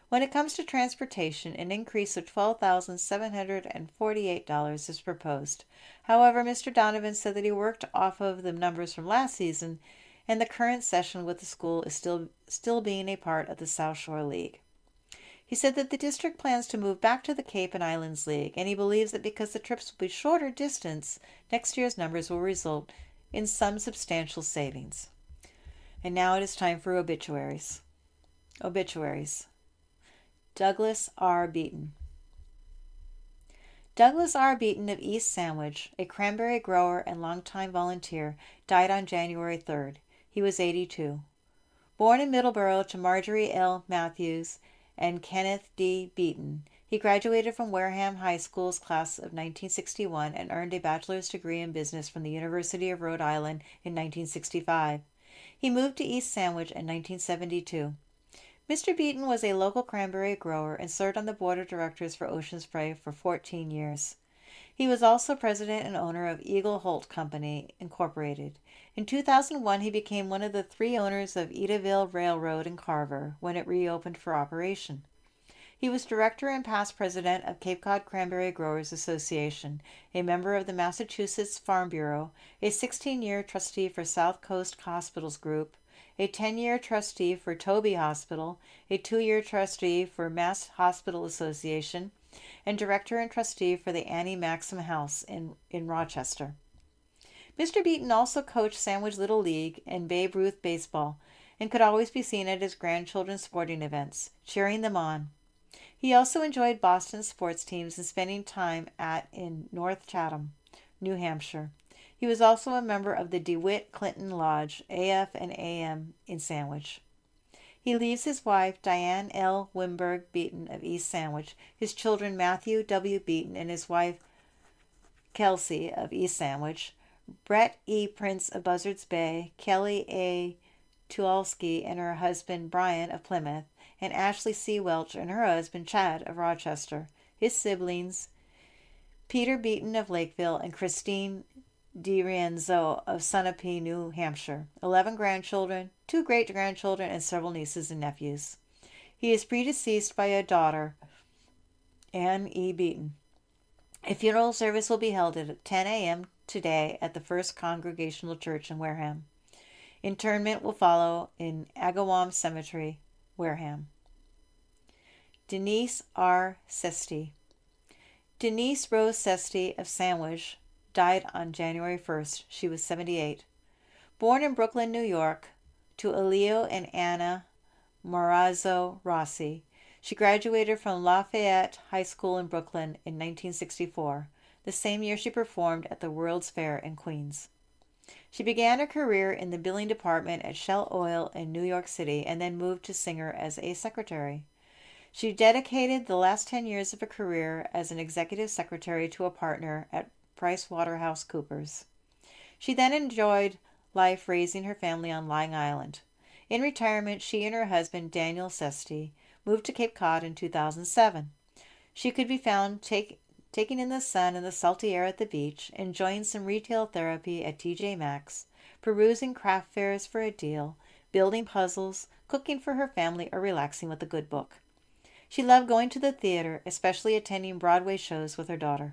When it comes to transportation, an increase of $12,748 is proposed. However, Mr. Donovan said that he worked off of the numbers from last season, and the current session with the school is still being a part of the South Shore League. He said that the district plans to move back to the Cape and Islands League, and he believes that because the trips will be shorter distance, next year's numbers will result in some substantial savings. And now it is time for obituaries. Obituaries. Douglas R. Beaton. Douglas R. Beaton of East Sandwich, a cranberry grower and longtime volunteer, died on January 3rd. He was 82. Born in Middleborough to Marjorie L. Matthews and Kenneth D. Beaton, he graduated from Wareham High School's class of 1961 and earned a bachelor's degree in business from the University of Rhode Island in 1965. He moved to East Sandwich in 1972. Mr. Beaton was a local cranberry grower and served on the board of directors for Ocean Spray for 14 years. He was also president and owner of Eagle Holt Company, Incorporated. In 2001, he became one of the 3 owners of Edaville Railroad in Carver when it reopened for operation. He was director and past president of Cape Cod Cranberry Growers Association, a member of the Massachusetts Farm Bureau, a 16-year trustee for South Coast Hospitals Group, a 10-year trustee for Toby Hospital, a 2-year trustee for Mass Hospital Association, and director and trustee for the Annie Maxim House in Rochester. Mr. Beaton also coached Sandwich Little League and Babe Ruth Baseball, and could always be seen at his grandchildren's sporting events, cheering them on. He also enjoyed Boston sports teams and spending time in North Chatham, New Hampshire. He was also a member of the DeWitt Clinton Lodge, AF and AM in Sandwich. He leaves his wife, Diane L. Wimberg Beaton of East Sandwich, his children Matthew W. Beaton and his wife, Kelsey of East Sandwich, Brett E. Prince of Buzzards Bay, Kelly A. Tuolsky and her husband, Brian of Plymouth, and Ashley C. Welch and her husband, Chad of Rochester, his siblings, Peter Beaton of Lakeville and Christine DiRienzo of Sunapee, New Hampshire, 11 grandchildren, 2 great-grandchildren, and several nieces and nephews. He is predeceased by a daughter, Anne E. Beaton. A funeral service will be held at 10 a.m. today at the First Congregational Church in Wareham. Interment will follow in Agawam Cemetery, Wareham. Denise R. Sesti. Denise Rose Sesti of Sandwich died on January 1st. She was 78. Born in Brooklyn, New York, to Elio and Anna Morazzo Rossi, she graduated from Lafayette High School in Brooklyn in 1964, the same year she performed at the World's Fair in Queens. She began her career in the billing department at Shell Oil in New York City and then moved to Singer as a secretary. She dedicated the last 10 years of her career as an executive secretary to a partner at PricewaterhouseCoopers. She then enjoyed life raising her family on Long Island. In retirement, she and her husband, Daniel Sesti, moved to Cape Cod in 2007. She could be found taking in the sun and the salty air at the beach, enjoying some retail therapy at TJ Maxx, perusing craft fairs for a deal, building puzzles, cooking for her family, or relaxing with a good book. She loved going to the theater, especially attending Broadway shows with her daughter.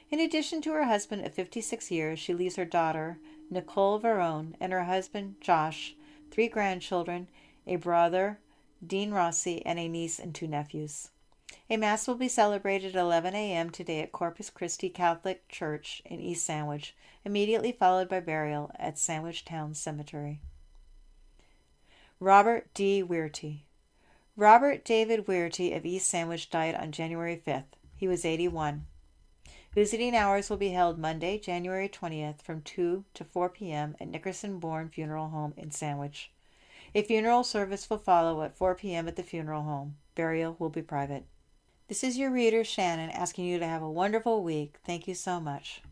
In addition to her husband of 56 years, she leaves her daughter, Nicole Verone, and her husband, Josh, 3 grandchildren, a brother, Dean Rossi, and a niece and 2 nephews. A Mass will be celebrated at 11 a.m. today at Corpus Christi Catholic Church in East Sandwich, immediately followed by burial at Sandwich Town Cemetery. Robert D. Weirty. Robert David Weirty of East Sandwich died on January 5th. He was 81. Visiting hours will be held Monday, January 20th from 2 to 4 p.m. at Nickerson Bourne Funeral Home in Sandwich. A funeral service will follow at 4 p.m. at the funeral home. Burial will be private. This is your reader, Shannon, asking you to have a wonderful week. Thank you so much.